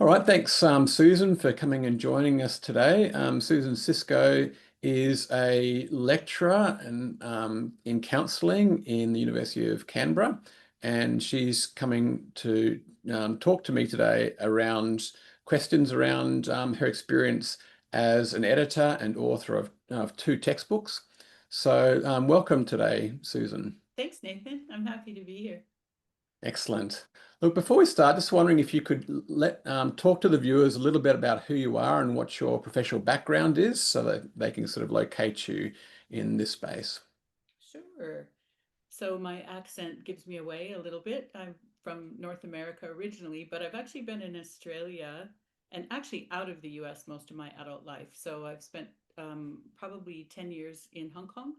right, thanks, Susan, for coming and joining us today. Susan Sisko is a lecturer in counselling in the University of Canberra, and she's coming to talk to me today around questions around her experience as an editor and author of two textbooks. So, welcome today, Susan. Thanks, Nathan. I'm happy to be here. Excellent. Look, before we start, just wondering if you could talk to the viewers a little bit about who you are and what your professional background is so that they can sort of locate you in this space. Sure. So my accent gives me away a little bit. I'm from North America originally, but I've actually been in Australia and actually out of the US most of my adult life. So I've spent probably 10 years in Hong Kong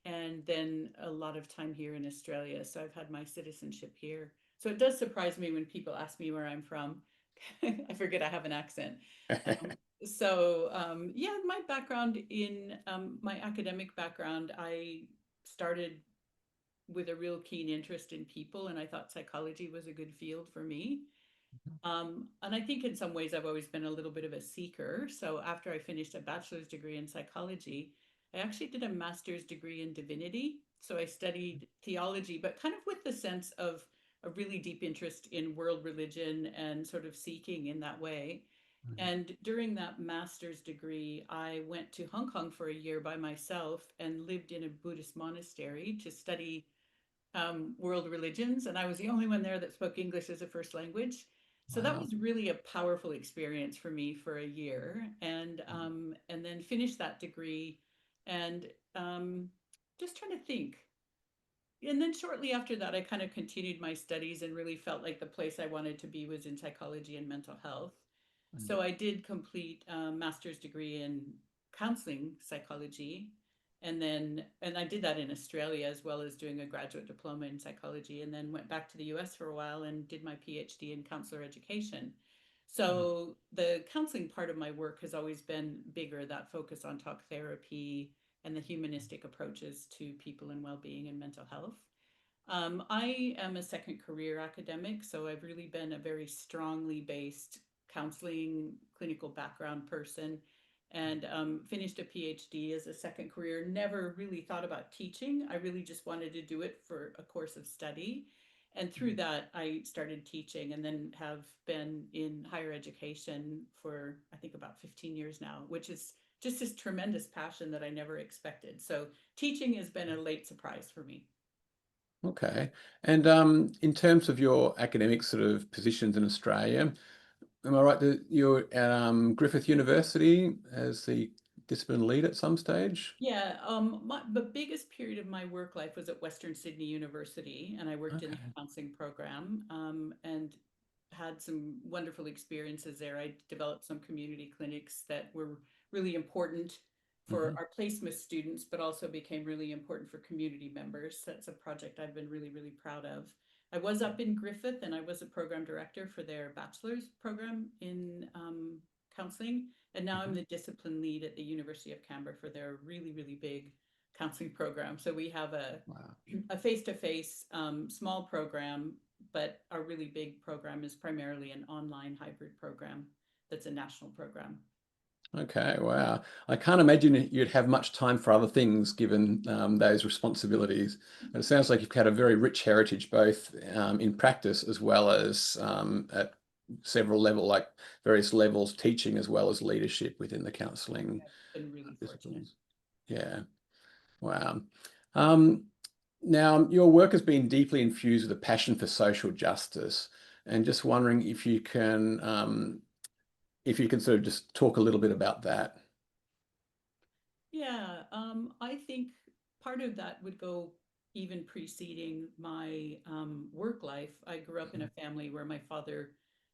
and then a lot of time here in Australia. So I've had my citizenship here. So it does surprise me when people ask me where I'm from. I forget I have an accent. Yeah, my background in my academic background, I started with a real keen interest in people, and I thought psychology was a good field for me. And I think in some ways I've always been a little bit of a seeker. So after I finished a bachelor's degree in psychology, I actually did a master's degree in divinity. So I studied theology, but kind of with the sense of a really deep interest in world religion and sort of seeking in that way. And during that master's degree, I went to Hong Kong for a year by myself and lived in a Buddhist monastery to study world religions. And I was the only one there that spoke English as a first language. So that Wow. was really a powerful experience for me for a year, and then finished that degree, and just trying to think. And then shortly after that, I kind of continued my studies and really felt like the place I wanted to be was in psychology and mental health. So I did complete a master's degree in counseling psychology. And I did that in Australia as well as doing a graduate diploma in psychology, and then went back to the US for a while and did my PhD in counselor education. So the counseling part of my work has always been bigger, that focus on talk therapy and the humanistic approaches to people and well-being and mental health. I am a second career academic, so I've really been a very strongly based counseling clinical background person, and finished a PhD as a second career. Never really thought about teaching. I really just wanted to do it for a course of study. And through that, I started teaching and then have been in higher education for, I think, about 15 years now, which is just this tremendous passion that I never expected. So teaching has been a late surprise for me. Okay. And in terms of your academic sort of positions in Australia, am I right that you're at Griffith University as the discipline lead at some stage? Yeah, the biggest period of my work life was at Western Sydney University, and I worked in the Okay. counseling program, and had some wonderful experiences there. I developed some community clinics that were really important for Hmm. our placement students, but also became really important for community members. That's a project I've been really, really proud of. I was up in Griffith, and I was a program director for their bachelor's program in counseling. And now I'm the discipline lead at the University of Canberra for their really, really big counseling program. So we have Wow. a face-to-face small program, but our really big program is primarily an online hybrid program that's a national program. Okay, wow. I can't imagine you'd have much time for other things given those responsibilities. But it sounds like you've had a very rich heritage, both in practice as well as at several level, like various levels, teaching as well as leadership within the counselling I've been really fortunate. disciplines. Yeah, wow. Um, Now, your work has been deeply infused with a passion for social justice, and just wondering if you can sort of just talk a little bit about that. Yeah, I think part of that would go even preceding my work life. I grew up in a family where my father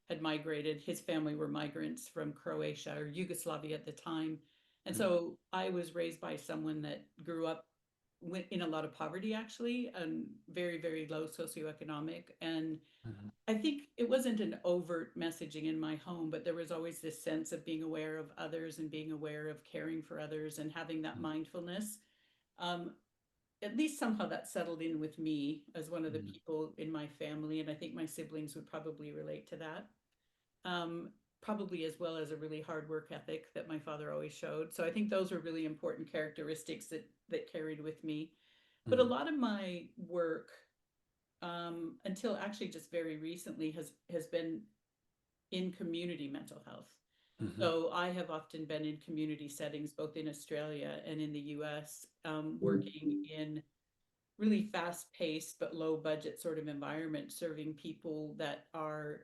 had migrated. His family were migrants from Croatia or Yugoslavia at the time. And so I was raised by someone that grew up in a lot of poverty, actually, and very, very low socioeconomic. And Mhm. I think it wasn't an overt messaging in my home, but there was always this sense of being aware of others and being aware of caring for others and having that mindfulness. Um, at least somehow that settled in with me as one of the Mhm. people in my family, and I think my siblings would probably relate to that. Um, probably as well as a really hard work ethic that my father always showed. So I think those were really important characteristics that carried with me. But a Mm, lot of my work, until actually just very recently, has been in community mental health. mhm, So I have often been in community settings, both in Australia and in the US, working in really fast paced but low budget sort of environment, serving people that are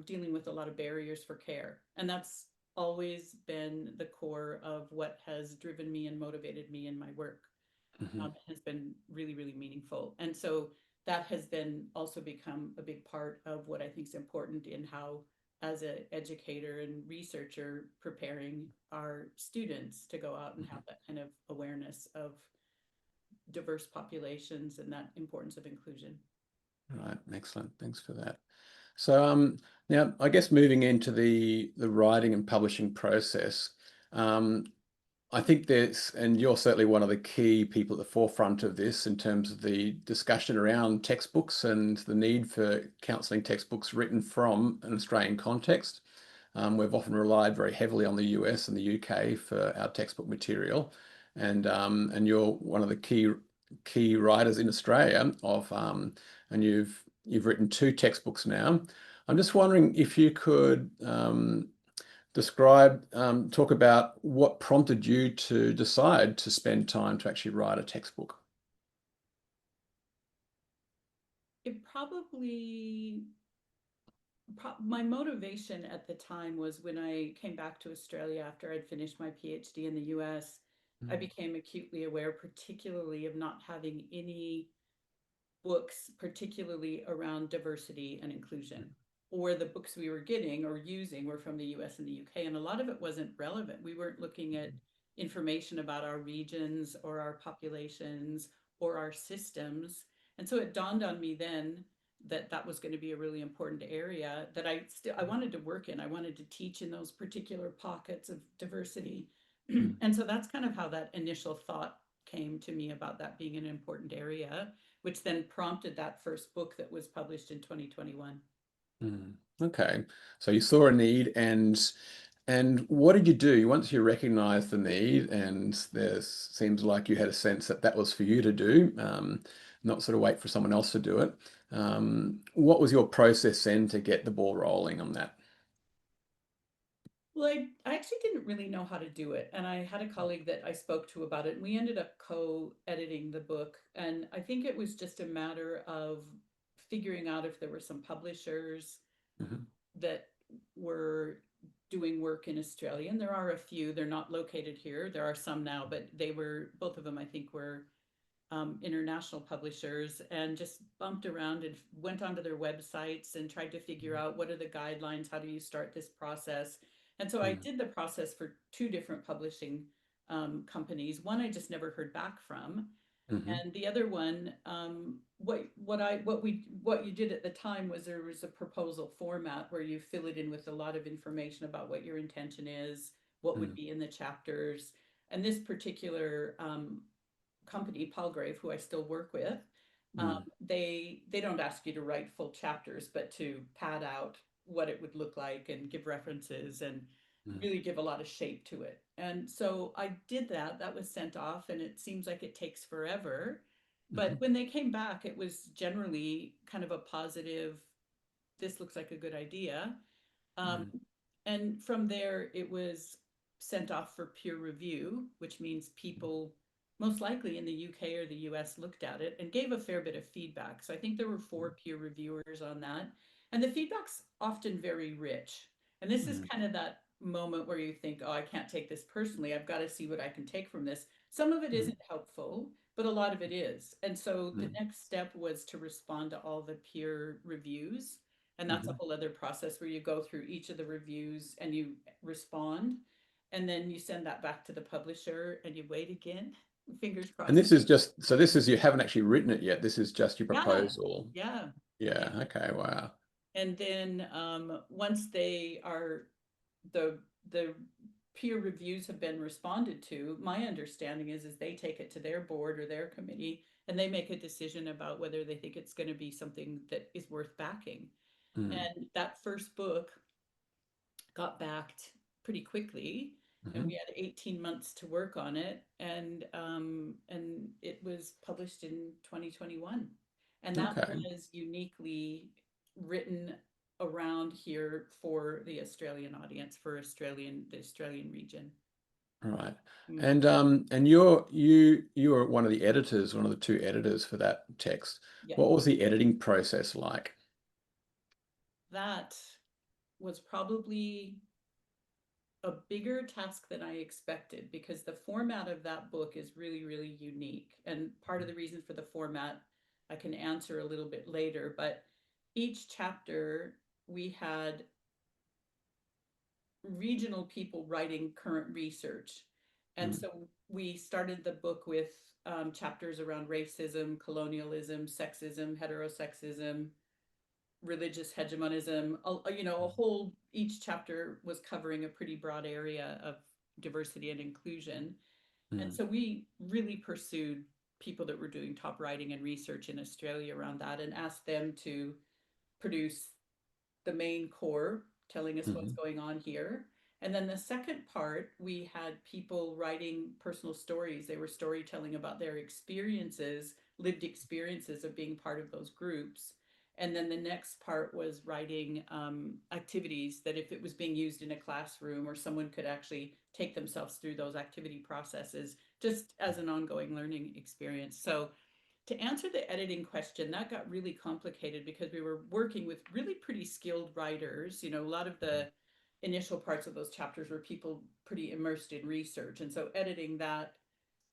dealing with a lot of barriers for care. And that's always been the core of what has driven me and motivated me in my work. mhm. Has been really, really meaningful. And so that has then also become a big part of what I think is important in how, as an educator and researcher, preparing our students to go out and have that kind of awareness of diverse populations and that importance of inclusion. Right, excellent. Thanks for that. So now I guess moving into the writing and publishing process, um, I think there's, and you're certainly one of the key people at the forefront of this in terms of the discussion around textbooks and the need for counselling textbooks written from an Australian context. We've often relied very heavily on the US and the UK for our textbook material, and you're one of the key writers in Australia and you've written two textbooks now. I'm just wondering if you could talk about what prompted you to decide to spend time to actually write a textbook. It probably, my motivation at the time was when I came back to Australia after I'd finished my PhD in the US, I Mm, became acutely aware, particularly of not having any books, particularly around diversity and inclusion, or the books we were getting or using were from the US and the UK. And a lot of it wasn't relevant. We weren't looking at information about our regions or our populations or our systems. And so it dawned on me then that that was going to be a really important area that I wanted to work in. I wanted to teach in those particular pockets of diversity. mm, And so that's kind of how that initial thought came to me about that being an important area, which then prompted that first book that was published in 2021. mm. Okay, so you saw a need, and what did you do once you recognized the need? And there seems like you had a sense that that was for you to do, not sort of wait for someone else to do it. What was your process then to get the ball rolling on that? Well, I actually didn't really know how to do it. And I had a colleague that I spoke to about it, and we ended up co editing the book. And I think it was just a matter of figuring out if there were some publishers Mhm, that were doing work in Australia. And there are a few, they're not located here. There are some now, but they were, both of them, I think, were international publishers, and just bumped around and went onto their websites and tried to figure out what are the guidelines, how do you start this process. And so I mm, did the process for two different publishing companies. One I just never heard back from, mhm, and the other one, what you did at the time was there was a proposal format where you fill it in with a lot of information about what your intention is, what would mm, be in the chapters. And this particular company, Palgrave, who I still work with, mm, they don't ask you to write full chapters, but to pad out what it would look like and give references and mm, really give a lot of shape to it. And so I did that. That was sent off, and it seems like it takes forever. But mhm, when they came back, it was generally kind of a positive, this looks like a good idea. Um, mm, and from there, it was sent off for peer review, which means people most likely in the UK or the US looked at it and gave a fair bit of feedback. So I think there were four peer reviewers on that. And the feedback's often very rich. And this is mm, kind of that moment where you think, oh, I can't take this personally. I've got to see what I can take from this. Some of it mm, isn't helpful, but a lot of it is. And so the mm, next step was to respond to all the peer reviews, and that's a mhm. whole other process where you go through each of the reviews and you respond. And then you send that back to the publisher and you wait again. Fingers And crossed. this is just, so this is, you haven't actually written it yet. This is just your Yeah. proposal. Yeah. Yeah. Yeah. Okay. Wow. And then once they are, the the peer reviews have been responded to, my understanding is they take it to their board or their committee and they make a decision about whether they think it's going to be something that is worth backing. Mm, And that first book got backed pretty quickly, and we Hmm. had 18 months to work on it, and it was published in 2021, and that Okay. was uniquely written around here for the Australian audience, for the Australian region. Right. Mm, And you were one of the editors, one of the two editors for that text. yeah, What was the editing process like? that was probably a bigger task than I expected, because the format of that book is really, really unique. And part of the reason for the format I can answer a little bit later, but each chapter we had regional people writing current research. And Mm, so we started the book with chapters around racism, colonialism, sexism, heterosexism, religious hegemonism, a whole, each chapter was covering a pretty broad area of diversity and inclusion. And mm, so we really pursued people that were doing top writing and research in Australia around that, and asked them to produce the main core, telling us what's mhm, going on here. And then the second part, we had people writing personal stories. They were storytelling about their experiences, lived experiences of being part of those groups. And then the next part was writing activities that, if it was being used in a classroom, or someone could actually take themselves through those activity processes just as an ongoing learning experience. So to answer the editing question, that got really complicated because we were working with really pretty skilled writers. A lot of the initial parts of those chapters were people pretty immersed in research. And so editing that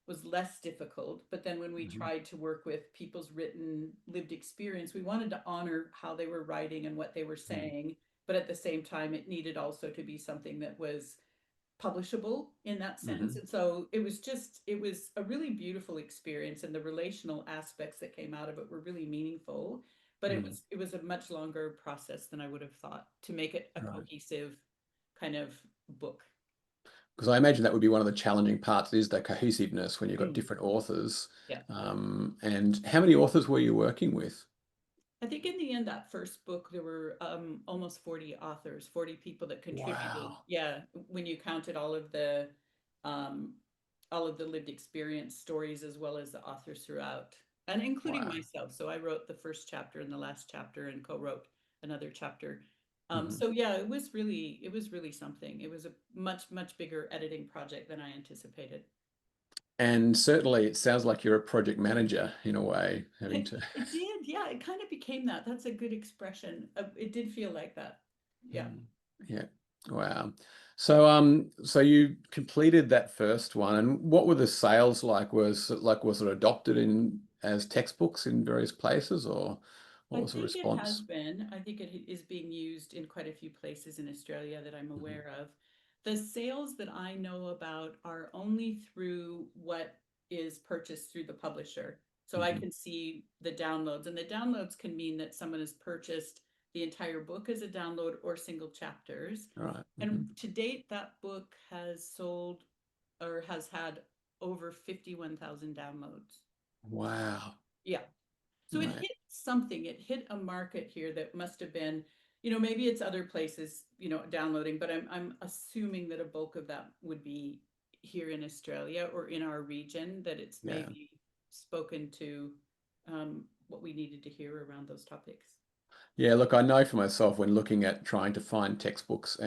was less difficult. But then when we mhm, tried to work with people's written lived experience, we wanted to honor how they were writing and what they were mm, saying. But at the same time, it needed also to be something that was publishable in that sense. mhm, And so it was a really beautiful experience, and the relational aspects that came out of it were really meaningful. But mm. it was a much longer process than I would have thought to make it a Right. cohesive kind of book. Because I imagine that would be one of the challenging parts is the cohesiveness when you've got Mm, different authors. yeah. And how many authors were you working with? I think in the end, that first book, there were almost 40 authors, 40 people that contributed. Wow. Yeah, when you counted um, all of the lived experience stories, as well as the authors throughout, and including Wow. myself. So I wrote the first chapter and the last chapter, and co-wrote another chapter. Mhm. So yeah, it was really something. It was a much, much bigger editing project than I anticipated. And certainly it sounds like you're a project manager in a way, having to. It did, yeah. It kind of became that. That's a good expression. It did feel like that. Yeah. Mm, yeah. Wow. So you completed that first one, and what were the sales like? Was it adopted in as textbooks in various places, or I what was the think it has response? been. I think it is being used in quite a few places in Australia that I'm Mhm, aware of. The sales that I know about are only through what is purchased through the publisher. So I mhm. can see the downloads, and the downloads can mean that someone has purchased the entire book as a download or single chapters. All right. And Mhm. to date, that book has sold, or has had, over 51,000 downloads. Wow. Yeah. So it Right. hit something, it hit a market here that must have been, maybe it's other places, downloading, but I'm assuming that a bulk of that would be here in Australia or in our region, that it's Yeah. maybe spoken to what we needed to hear around those topics. Yeah, look, I know for myself when looking at trying to find textbooks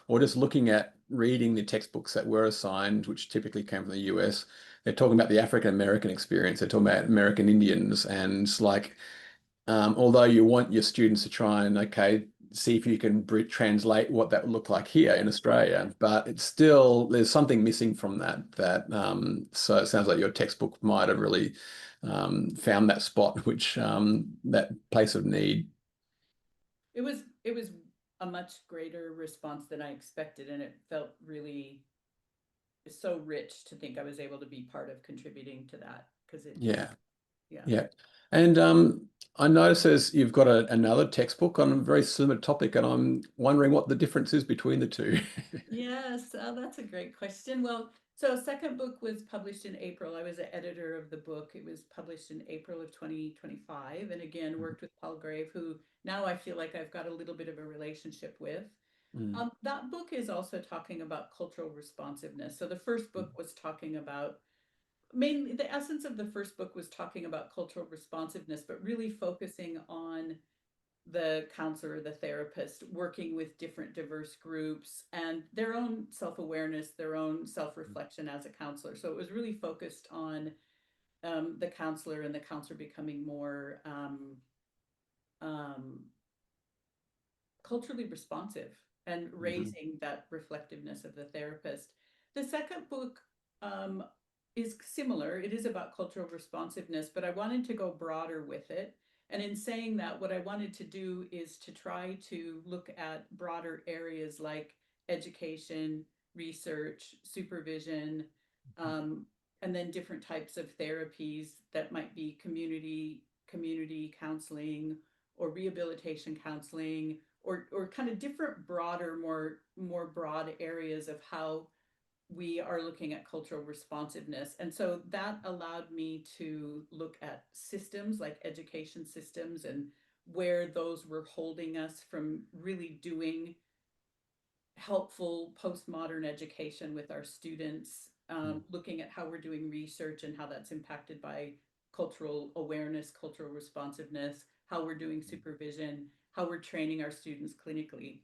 or just looking at reading the textbooks that were assigned, which typically came from the US, they're talking about the African American experience. They're talking about American Indians, and it's like, although you want your students to try and, okay, see if you can translate what that would look like here Yeah, in yeah. Australia, but it's still, there's something missing from so it sounds like your textbook might have really found that spot, which that place of need. It was a much greater response than I expected, and it felt really so rich to think I was able to be part of contributing to that, because Yeah. yeah. Yeah. And I notice as you've got another textbook on a very similar topic, and I'm wondering what the difference is between the two. Yes, that's a great question. Well, so second book was published in April. I was an editor of the book. It was published in April of 2025, and again worked with Paul Grave, who now I feel like I've got a little bit of a relationship with. Mm. That book is also talking about cultural responsiveness. So the first book was talking about mainly the essence of the first book was talking about cultural responsiveness, but really focusing on the counselor, the therapist, working with different diverse groups and their own self awareness, their own self reflection as a counselor. So it was really focused on the counselor and the counselor becoming more um, culturally responsive and Mhm. raising that reflectiveness of the therapist. The second book um, is similar. It is about cultural responsiveness, but I wanted to go broader with it. And in saying that, what I wanted to do is to try to look at broader areas like education, research, supervision, um, and then different types of therapies that might be community counseling or rehabilitation counseling or kind of different broader more broad areas of how we are looking at cultural responsiveness. And so that allowed me to look at systems like education systems and where those were holding us from really doing helpful postmodern education with our students, Mm. looking at how we're doing research and how that's impacted by cultural awareness, cultural responsiveness, how we're doing supervision, how we're training our students clinically.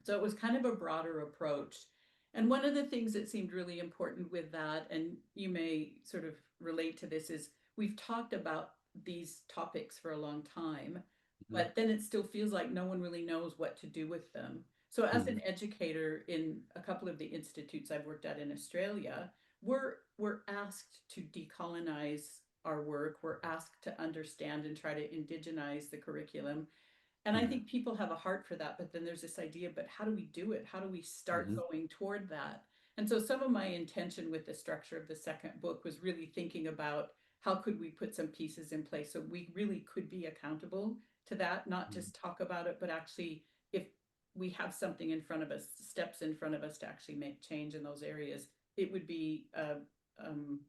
So it was kind of a broader approach. And one of the things that seemed really important with that, and you may sort of relate to this, is we've talked about these topics for a long time, Mhm. but then it still feels like no one really knows what to do with them. So, as an Mhm. educator in a couple of the institutes I've worked at in Australia, we're asked to decolonize our work. We're asked to understand and try to indigenize the curriculum. And I Mm. think people have a heart for that, but then there's this idea, but how do we do it? How do we start Mhm. going toward that? And so some of my intention with the structure of the second book was really thinking about how could we put some pieces in place so we really could be accountable to that, not Mm. just talk about it, but actually if we have something in front of us, steps in front of us to actually make change in those areas, it would be um,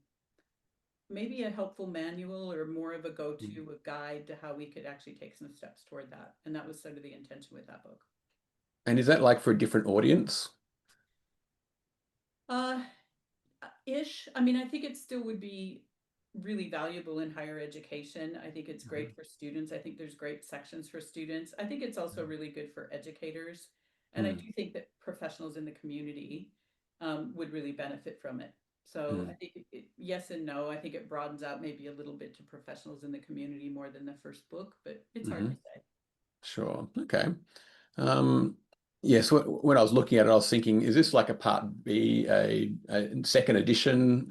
maybe a helpful manual or more of a Mm. go-to, a guide to how we could actually take some steps toward that. And that was sort of the intention with that book. And is that like for a different audience? Uh, ish. I mean, I think it still would be really valuable in higher education. I think it's Mhm. great for students. I think there's great sections for students. I think it's also really good for educators. And I Mm. do think that professionals in the community would really benefit from it. So I Mm. think yes and no. I think it broadens out maybe a little bit to professionals in the community more than the first book, but it's hard to Mhm. say. Sure. Okay. Um, yes, when I was looking at it, I was thinking, is this like a part B, a second edition?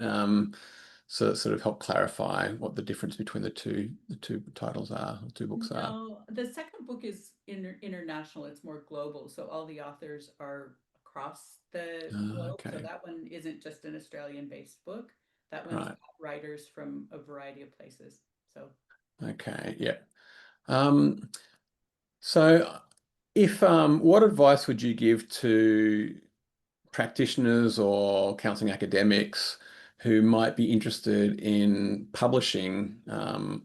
So that sort of help clarify what the difference between the two titles are, the two books are. No, the second book is international. It's more global. So all the authors are across the globe. So Okay. that one isn't just an Australian-based book. That one's Right. got writers from a variety of places. So Okay. Yeah. Um, so if what advice would you give to practitioners or counseling academics who might be interested in publishing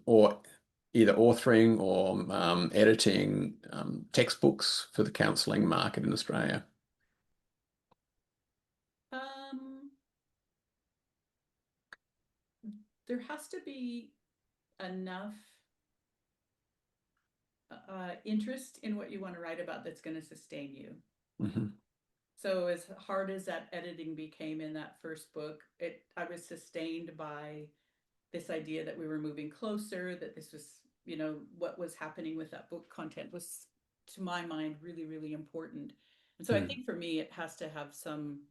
or either authoring or editing textbooks for the counseling market in Australia? um, there has to be enough interest in what you want to write about that's going to sustain you. Hmm. So as hard as that editing became in that first book, it I was sustained by this idea that we were moving closer, that this was, what was happening with that book content was, to my mind, really, really important. And so I Mm. think for me, it has to have some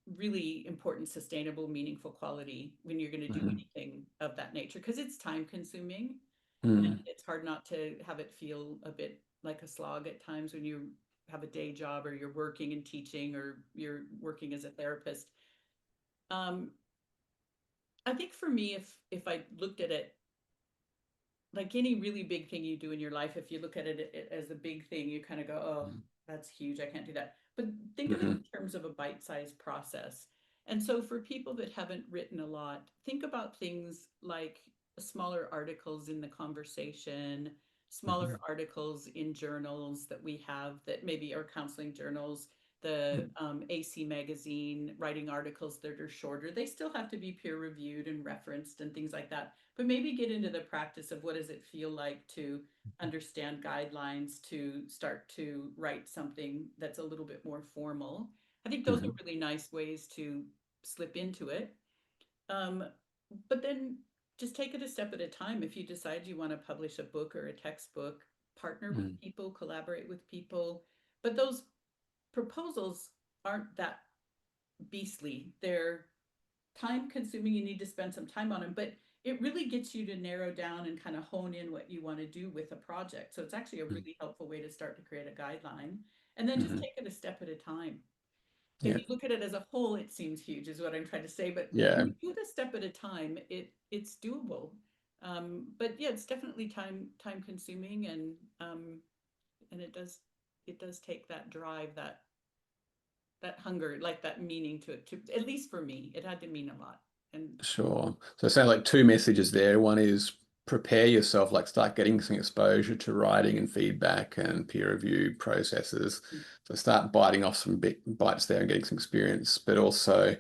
really important, sustainable, meaningful quality when you're going to do Hmm. anything of that nature, because it's time consuming and Mm. it's hard not to have it feel a bit like a slog at times when you have a day job or you're working and teaching or you're working as a therapist. Um, I think for me, if I looked at it like any really big thing you do in your life, if you look at it as a big thing, you kind of go, oh, that's huge. I can't do that. But think of it Hmm. in terms of a bite sized process. And so for people that haven't written a lot, think about things like smaller articles in the conversation, smaller articles in journals that we have that maybe are counseling journals, the Mhm. AC magazine, writing articles that are shorter. They still have to be peer reviewed and referenced and things like that, but maybe get into the practice of what does it feel like to understand guidelines, to start to write something that's a little bit more formal. I think those are Mhm. really nice ways to slip into it. Um, but then just take it a step at a time. If you decide you want to publish a book or a textbook, partner with Mhm. people, collaborate with people. But those proposals aren't that beastly. They're time consuming. You need to spend some time on them, but it really gets you to narrow down and kind of hone in what you want to do with a project. So it's actually a Mhm. really helpful way to start to create a guideline and then just Mhm. take it a step at a time. If Yeah. you look at it as a whole, it seems huge, is what I'm trying to say. But when Yeah. you do it a step at a time, it's doable. But yeah, it's definitely time consuming, and it does take that drive, that hunger, like that meaning to it. To at least for me, it had to mean a lot. And Sure. So it sounds like two messages there. One is prepare yourself, like start getting some exposure to writing and feedback and peer review processes. So start biting off some big bites there and getting some experience, but also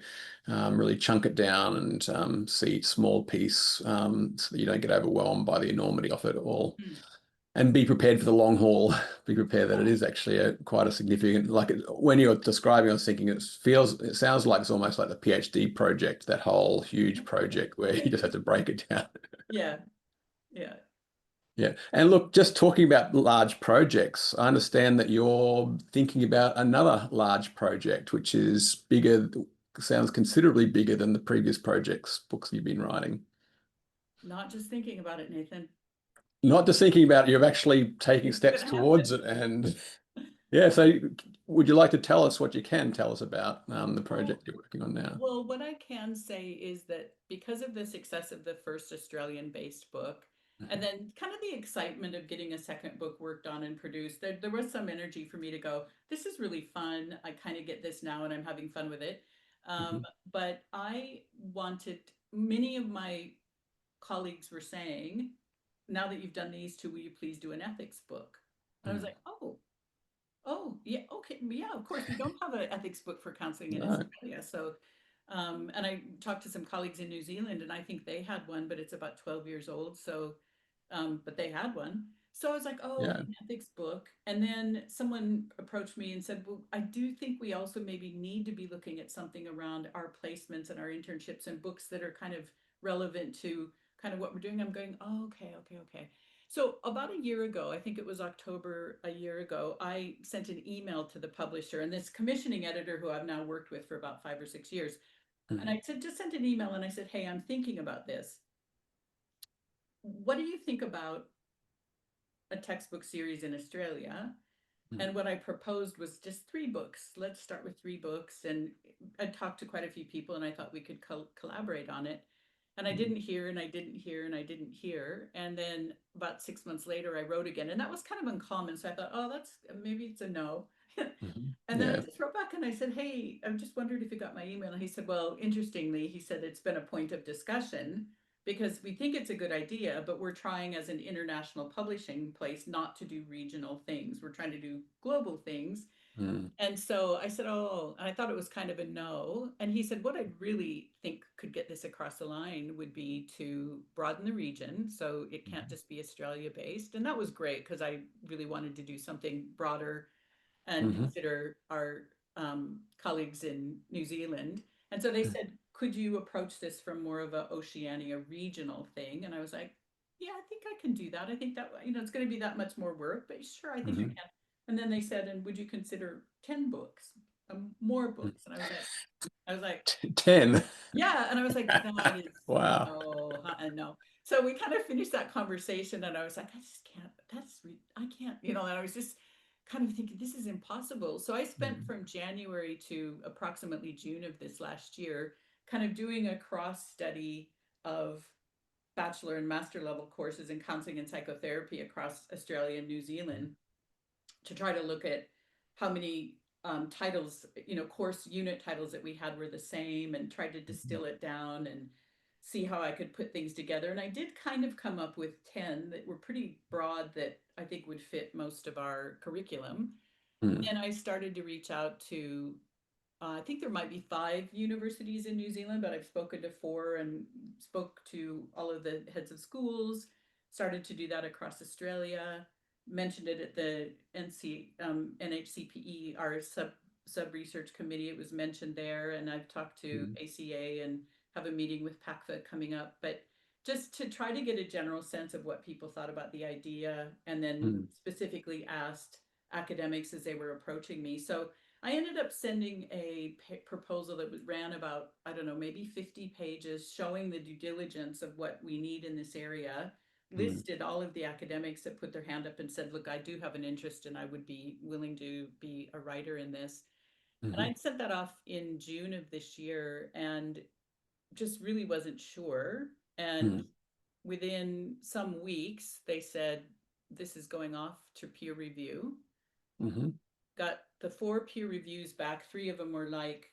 really chunk it down and see each small piece so that you don't get overwhelmed by the enormity of it all. mm, And be prepared for the long haul. Be prepared that it yeah, is actually quite a significant, like when you're describing, I was thinking it sounds like it's almost like the PhD project, that whole huge project where you just have to break it down. yeah, yeah. Yeah. And look, just talking about large projects, I understand that you're thinking about another large project, which is bigger, sounds considerably bigger than the previous projects, books you've been writing. Not just thinking about it, Nathan. Not just thinking about it, you're actually taking It's steps gonna towards happen. it. And yeah, so would you like to tell us what you can tell us about the Well, project you're working on now? Well, what I can say is that because of the success of the first Australian-based book, and Mhm. then kind of the excitement of getting a second book worked on and produced, there was some energy for me to go, this is really fun. I kind of get this now and I'm having fun with it. Um, Mhm. but I wanted, many of my colleagues were saying, now that you've done these two, will you please do an ethics book? And I was Mm. like, oh, yeah, okay, yeah, of course. We don't have an ethics book for counseling in No. Australia. So, and I talked to some colleagues in New Zealand, and I think they had one, but it's about 12 years old. So, but they had one. So I was like, oh, okay, Yeah. an ethics book. And then someone approached me and said, well, I do think we also maybe need to be looking at something around our placements and our internships and books that are kind of relevant to kind of what we're doing. I'm going, oh, okay. So about a year ago, I think it was October a year ago, I sent an email to the publisher and this commissioning editor who I've now worked with for about 5 or 6 years. And Mhm. I said, just sent an email and I said, hey, I'm thinking about this. What do you think about a textbook series in Australia? Mhm. And what I proposed was just 3 books. Let's start with 3 books. And I talked to quite a few people and I thought we could collaborate on it. And I Mhm. didn't hear and I didn't hear and I didn't hear. And then about 6 months later, I wrote again. And that was kind of uncommon. So I thought, oh, that's maybe it's a no. Mhm. And then I Yeah. just wrote back and I said, hey, I just wondered if you got my email. And he said, well, interestingly, he said it's been a point of discussion because we think it's a good idea, but we're trying as an international publishing place not to do regional things. We're trying to do global things. Mm. And so I said, oh, and I thought it was kind of a no. And he said, what I really think could get this across the line would be to broaden the region. So it can't Mhm. just be Australia based. And that was great because I really wanted to do something broader and Mhm. consider our colleagues in New Zealand. And so they said, could you approach this from more of a Oceania regional thing? And I was like, yeah, I think I can do that. I think that, it's going to be that much more work, but sure, I think I Mhm. can. And then they said, and would you consider 10 books, more Mhm. books? And I was like, 10. yeah. And I was like, that is Wow. no, no. So we kind of finished that conversation and I was like, I just can't, I can't, and I was just kind of thinking, this is impossible. So I spent Mhm. from January to approximately June of this last year, kind of doing a cross study of bachelor and master level courses in counseling and psychotherapy across Australia and New Zealand to try to look at how many titles, course unit titles that we had were the same and tried to Mhm. distill it down. And see how I could put things together. And I did kind of come up with 10 that were pretty broad that I think would fit most of our curriculum. Mm. And I started to reach out to, I think there might be 5 universities in New Zealand, but I've spoken to 4 and spoke to all of the heads of schools, started to do that across Australia, mentioned it at the NHCPE, our sub research committee. It was mentioned there, and I've talked to Mm. ACA and have a meeting with PACFA coming up. But just to try to get a general sense of what people thought about the idea, and then Mm. specifically asked academics as they were approaching me. So I ended up sending a proposal that ran about, I don't know, maybe 50 pages, showing the due diligence of what we need in this area, Mm. listed all of the academics that put their hand up and said, look, I do have an interest and I would be willing to be a writer in this. And Mhm. I'd sent that off in June of this year and just really wasn't sure. And Mm. within some weeks, they said, this is going off to peer review. Mhm. Got the 4 peer reviews back. 3 of them were like,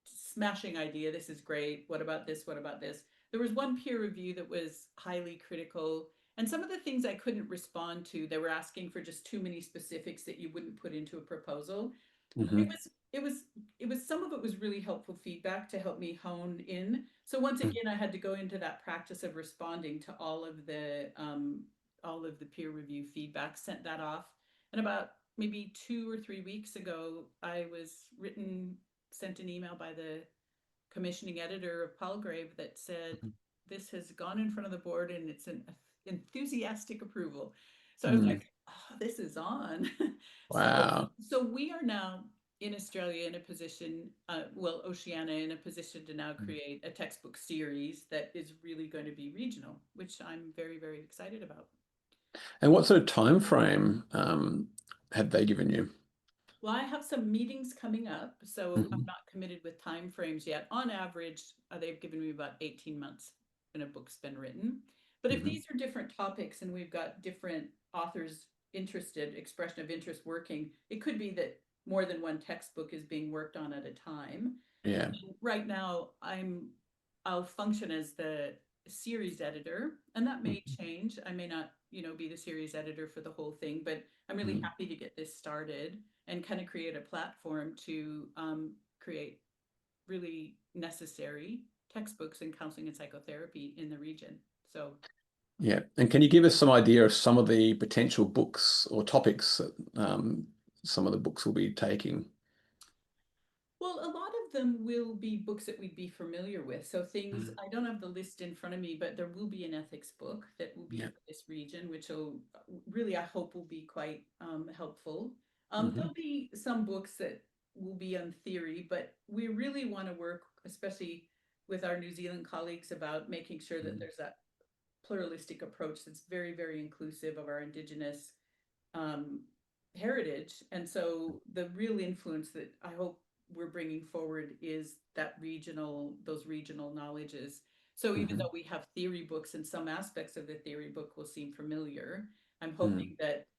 smashing idea. This is great. What about this? What about this? There was one peer review that was highly critical. And some of the things I couldn't respond to, they were asking for just too many specifics that you wouldn't put into a proposal. But Mhm. it was some of it was really helpful feedback to help me hone in. So once Mm. again, I had to go into that practice of responding to all of the peer review feedback, sent that off. And about maybe 2 or 3 weeks ago, I was sent an email by the commissioning editor of Palgrave that said, Mhm. this has gone in front of the board and it's an enthusiastic approval. So I was Mm. like, oh, this is on. so Wow. so we are now in Australia in a position, well, Oceania in a position to now Mm. create a textbook series that is really going to be regional, which I'm very, very excited about. And what sort of time frame had they given you? Well, I have some meetings coming up, so I'm Mhm. not committed with time frames yet. On average, they've given me about 18 months when a book's been written. But if Mhm. these are different topics and we've got different authors interested, expression of interest working, it could be that more than one textbook is being worked on at a time. Yeah. Right now, I'll function as the series editor, and that may Mhm. change. I may not, be the series editor for the whole thing, but I'm really Mhm. happy to get this started and kind of create a platform to create really necessary textbooks in counseling and psychotherapy in the region. So Yeah. And can you give us some idea of some of the potential books or topics that some of the books will be taking? well, a lot of them will be books that we'd be familiar with. So things, Mm. I don't have the list in front of me, but there will be an ethics book that will be Yeah. for this region, which will really, I hope, will be quite helpful. Mhm. There'll be some books that will be on theory, but we really want to work, especially with our New Zealand colleagues, about making sure that Mm. there's that pluralistic approach that's very, very inclusive of our Indigenous um, heritage. And so the real influence that I hope we're bringing forward is those regional knowledges. So even Mhm. though we have theory books and some aspects of the theory book will seem familiar, I'm hoping Mm. that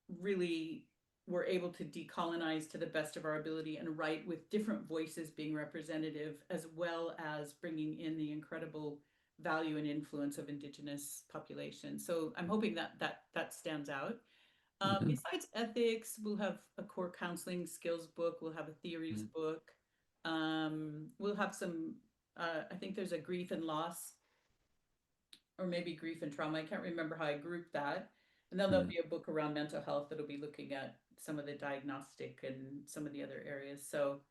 really we're able to decolonize to the best of our ability and write with different voices being representative, as well as bringing in the incredible value and influence of Indigenous populations. So I'm hoping that stands out. Mhm. Besides ethics, we'll have a core counseling skills book. We'll have a theories Mm. book. We'll have some. I think there's a grief and loss, or maybe grief and trauma. I can't remember how I grouped that. And then there'll Mm. be a book around mental health that'll be looking at some of the diagnostic and some of the other areas. So,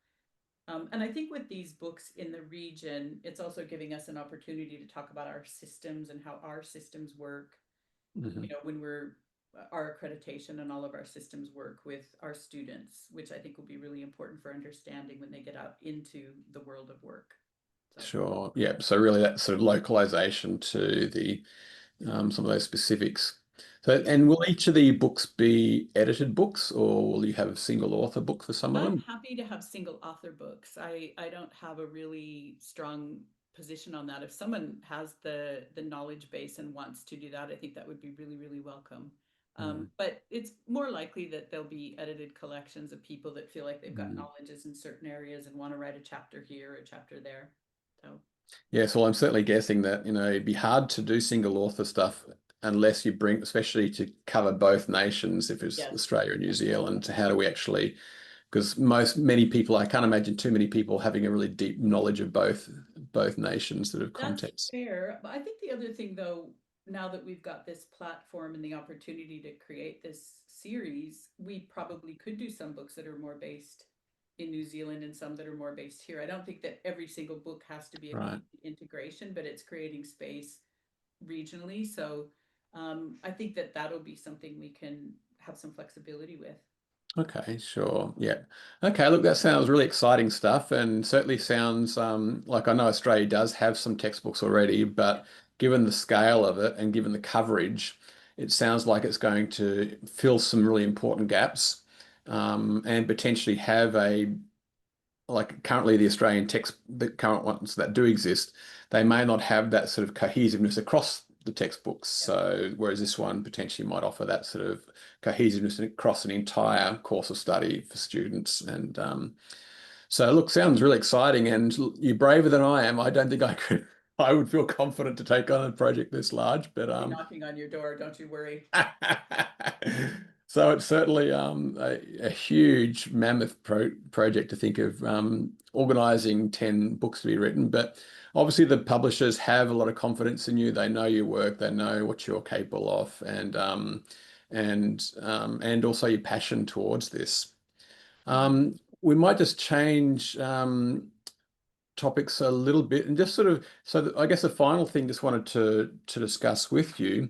and I think with these books in the region, it's also giving us an opportunity to talk about our systems and how our systems work, Mhm. when we're our accreditation and all of our systems work with our students, which I think will be really important for understanding when they get out into the world of work. So Sure. Yeah. So really that sort of localization to the some of those specifics. So, yeah, and will each of the books be edited books, or will you have a single author book for some of I'm them? happy to have single author books. I don't have a really strong position on that. If someone has the knowledge base and wants to do that, I think that would be really, really welcome. Mm. But it's more likely that there'll be edited collections of people that feel like they've got Mm. knowledges in certain areas and want to write a chapter here, a chapter there. So. Yes, well, I'm certainly guessing that, it'd be hard to do single author stuff unless you bring, especially to cover both nations, if it's Yes, Australia and New Zealand, to how do we actually, because many people, I can't imagine too many people having a really deep knowledge of both nations that have that's contexts. fair. But I think the other thing, though, now that we've got this platform and the opportunity to create this series, we probably could do some books that are more based in New Zealand and some that are more based here. I don't think that every single book has to be a Right. complete integration, but it's creating space regionally. So I think that that'll be something we can have some flexibility with. Okay, sure. Yeah. Okay, look, that sounds really exciting stuff and certainly sounds like I know Australia does have some textbooks already, Yeah. but given the scale of it and given the coverage, it sounds like it's going to fill some really important gaps and potentially have like currently the Australian text, the current ones that do exist, they may not have that sort of cohesiveness across the textbooks. Yeah. So whereas this one potentially might offer that sort of cohesiveness across an entire course of study for students. And so look, sounds really exciting. And you're braver than I am. I don't think I could. I would feel confident to take on a project this large, but I'll be knocking on your door, don't you worry. so it's certainly a huge mammoth project to think of organizing 10 books to be written. But obviously, the publishers have a lot of confidence in you. They know your work, they know what you're capable of, and also your passion towards this. Mhm. We might just change topics a little bit and just sort of I guess the final thing just wanted to discuss with you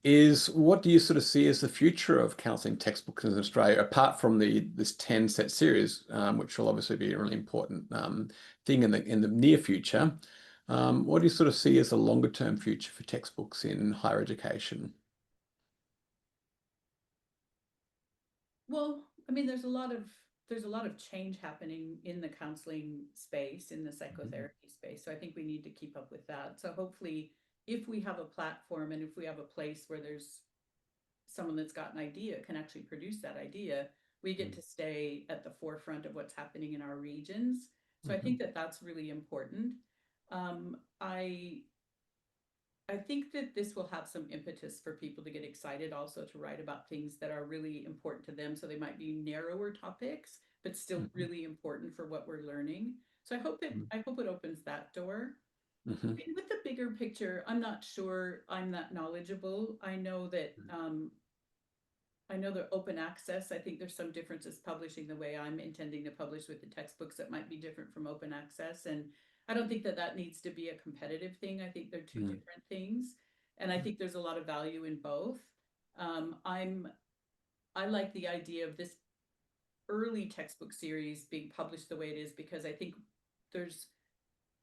is what do you sort of see as the future of counselling textbooks in Australia, apart from this 10 set series, which will obviously be a really important thing in the near future. What do you sort of see as the longer term future for textbooks in higher education? Well, I mean, there's a lot of change happening in the counseling space, in the Mhm. psychotherapy space. So I think we need to keep up with that. So hopefully, if we have a platform and if we have a place where there's someone that's got an idea can actually produce that idea, we get to stay at the forefront of what's happening in our regions. So I think Mhm. that that's really important. I think that this will have some impetus for people to get excited also to write about things that are really important to them. So they might be narrower topics, but still Mhm. really important for what we're learning. So I hope it opens that door. I Mhm. mean, with the bigger picture, I'm not sure I'm that knowledgeable. I know that open access, I think there's some differences publishing the way I'm intending to publish with the textbooks that might be different from open access. And I don't think that that needs to be a competitive thing. I think they're two Mhm. different things. And I think there's a lot of value in both. I like the idea of this early textbook series being published the way it is because I think there's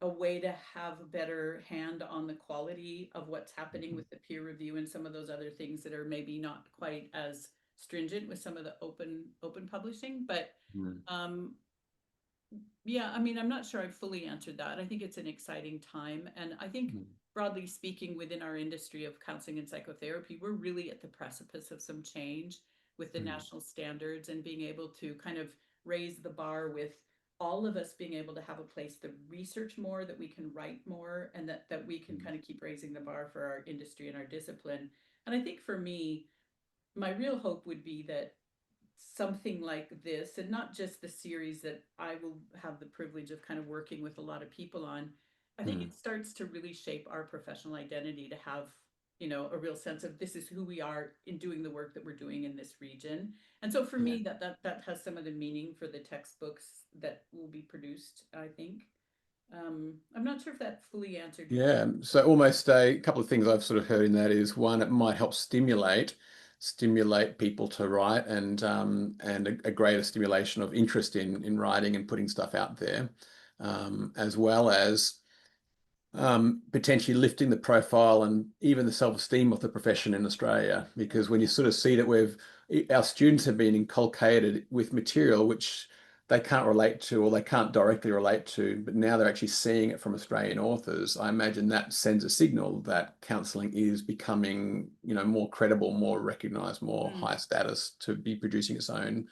a way to have a better hand on the quality of what's happening Mhm. with the peer review and some of those other things that are maybe not quite as stringent with some of the open publishing. But Mhm. um, yeah, I mean, I'm not sure I've fully answered that. I think it's an exciting time. And I think, Mhm. broadly speaking, within our industry of counseling and psychotherapy, we're really at the precipice of some change with the Mhm. national standards and being able to kind of raise the bar with all of us being able to have a place to research more, that we can write more, and that we can Mhm. kind of keep raising the bar for our industry and our discipline. And I think for me, my real hope would be that something like this, and not just the series that I will have the privilege of kind of working with a lot of people on, I think Mhm. it starts to really shape our professional identity to have, a real sense of this is who we are in doing the work that we're doing in this region. And so for Yeah. me, that has some of the meaning for the textbooks that will be produced, I think. I'm not sure if that fully answered your question. Yeah, so almost a couple of things I've sort of heard in that is one, it might help stimulate people to write and a greater stimulation of interest in writing and putting stuff out there, as well as potentially lifting the profile and even the self-esteem of the profession in Australia. Yeah. Because when you sort of see that our students have been inculcated with material which they can't relate to or they can't directly relate to, but now they're actually seeing it from Australian authors, I imagine that sends a signal that counselling is becoming, more credible, more recognised, more Mm, high status to be producing its own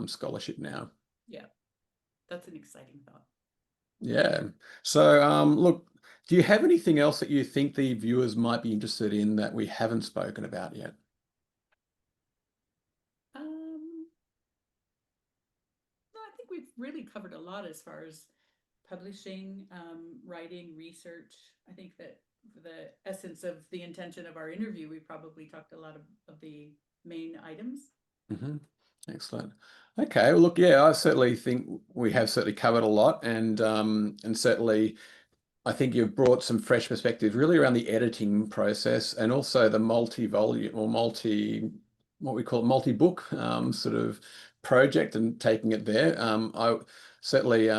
scholarship now. yeah, that's an exciting thought. Yeah. So, look. Do you have anything else that you think the viewers might be interested in that we haven't spoken about yet? Um, no, I think we've really covered a lot as far as publishing, writing, research. I think that the essence of the intention of our interview, we probably talked a lot of the main items. Hmm. Excellent. Okay. Well, look, yeah, I certainly think we have certainly covered a lot, and certainly I think you've brought some fresh perspectives really around the editing process and also the multi-volume or what we call multi-book sort of project and taking it there. I certainly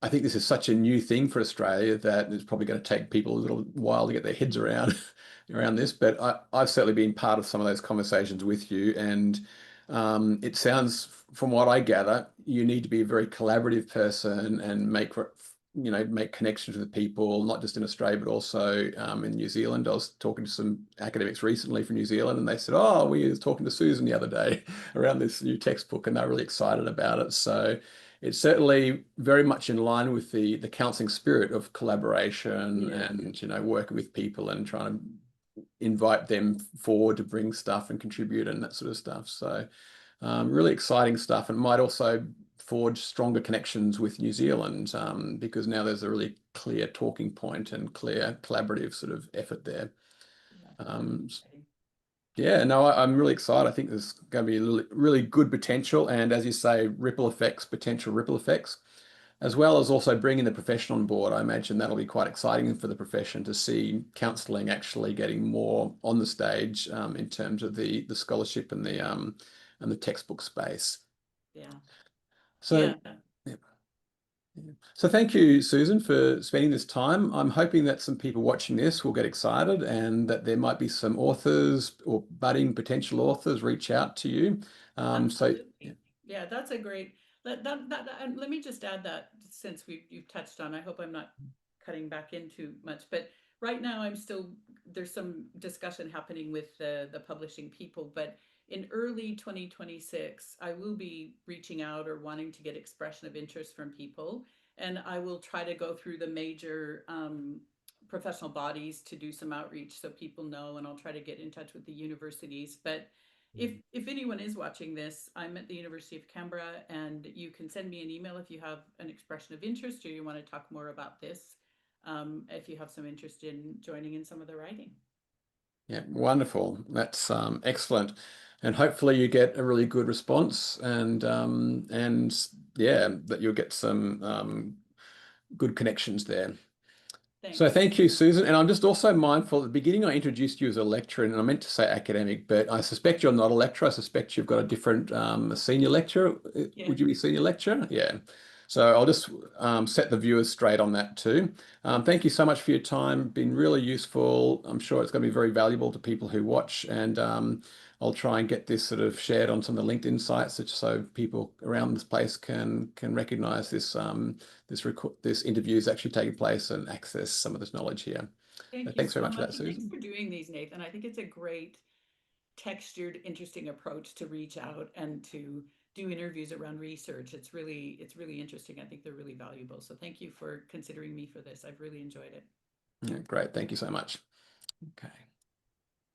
I think this is such a new thing for Australia that it's probably going to take people a little while to get their heads around around this. But I've certainly been part of some of those conversations with you, and it sounds, from what I gather, you need to be a very collaborative person and make connections with people, not just in Australia but also in New Zealand. I was talking to some academics recently from New Zealand, and they said, "Oh, we were talking to Susan the other day around this new textbook, and they're really excited about it." So it's certainly very much in line with the counselling spirit of collaboration Yes. and working with people and trying to invite them forward to bring stuff and contribute and that sort of stuff. So really exciting stuff, and might also forge stronger connections with New Zealand because now there's a really clear talking point and clear collaborative sort of effort there. Yeah, really Um, exciting. yeah, no, I'm really excited. I think there's going to be really good potential, and as you say, potential ripple effects, as well as also bringing the profession on board. I imagine that'll be quite exciting for the profession to see counselling actually getting more on the stage in terms of the scholarship and the textbook space. Yeah. So, Yeah. yeah. So thank you, Susan, for spending this time. I'm hoping that some people watching this will get excited and that there might be some authors or budding potential authors reach out to you. Yeah. Absolutely. Yeah, that's a great and let me just add that since you've touched on, I hope I'm not cutting back in too much, but right now I'm still there's some discussion happening with the publishing people, but in early 2026, I will be reaching out or wanting to get expression of interest from people, and I will try to go through the major professional bodies to do some outreach so people know, and I'll try to get in touch with the universities. But if anyone is watching this, I'm at the University of Canberra, and you can send me an email if you have an expression of interest or you want to talk more about this. If you have some interest in joining in some of the writing. Yeah, wonderful. That's excellent. And hopefully you get a really good response and yeah, that you'll get some good connections there. So Thanks. thank you, Susan. And I'm just also mindful at the beginning I introduced you as a lecturer, and I meant to say academic, but I suspect you're not a lecturer. I suspect you've got a different a senior lecturer. Yeah. Would you be senior lecturer? Yeah. So I'll just set the viewers straight on that too. Thank you so much for your time. Been really useful. I'm sure it's going to be very valuable to people who watch, and I'll try and get this sort of shared on some of the LinkedIn sites, so people around this place can recognize this interview is actually taking place and access some of this knowledge here. So Thank you thanks very so much for much. that, And thanks Susan. for doing these, Nathan. I think it's a great textured, interesting approach to reach out and to do interviews around research. It's really interesting. I think they're really valuable. So thank you for considering me for this. I've really enjoyed it. Yeah, great. Thank you so much. Okay.